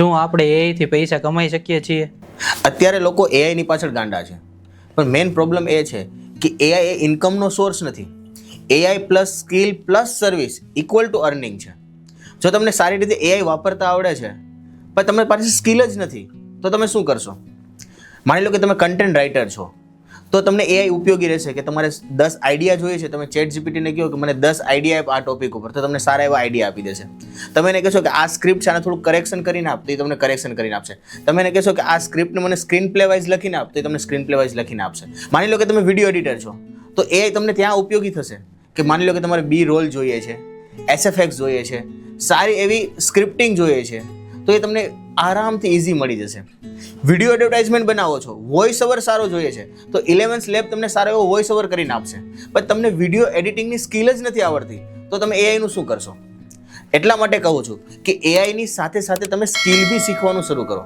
શું આપણે એઆઈ થી પૈસા કમાઈ શકીએ છીએ? અત્યારે લોકો એઆઈની પાછળ ગાંડા છે, પણ મેઇન પ્રોબ્લેમ એ છે કે એઆઈ એ ઇન્કમનો સોર્સ નથી. AI plus skill plus service equal to earning છે. જો તમને સારી રીતે એઆઈ વાપરતા આવડે છે પણ તમારી પાસે સ્કિલ જ નથી તો તમે શું કરશો? માની લો કે તમે કન્ટેન્ટ રાઇટર છો, તો તમને એઆઈ ઉપયોગી રહેશે કે તમારે 10 આઈડિયા જોઈએ છે, તમે ચેટ જીપીટીને કહો કે મને 10 આઈડિયા આપ આ ટોપિક ઉપર, તો તમને સારા એવા આઈડિયા આપી દેશે. તમે એને કહેશો કે આ સ્ક્રિપ્ટ છે આને થોડું કરેક્શન કરીને આપ, તો એ તમને કરેક્શન કરીને આપશે. તમે એને કહેશો કે આ સ્ક્રિપ્ટને મને સ્ક્રીન પ્લે વાઇઝ લખીને આપ, તો એ તમને સ્ક્રીન પ્લે વાઇઝ લખીને આપશે. માની લો કે તમે વિડીયો એડિટર છો, તો એઆઈ તમને ત્યાં ઉપયોગી થશે કે માની લો કે તમારે બી રોલ જોઈએ છે, એસએફએક્સ જોઈએ છે, સારી એવી સ્ક્રિપ્ટિંગ જોઈએ છે, તો એ તમને આરામથી ઇઝી મળી જશે. વિડીયો એડવર્ટાઇઝમેન્ટ બનાવો છો, વોઇસ ઓવર સારો જોઈએ છે, તો 11th લેબ તમને સારો એવો વોઇસ ઓવર કરીને આપશે. પણ તમને વિડીયો એડિટિંગની સ્કિલ જ નથી આવડતી, તો તમે એઆઈનું શું કરશો? એટલા માટે કહું છું કે એઆઈની સાથે સાથે તમે સ્કિલ બી શીખવાનું શરૂ કરો.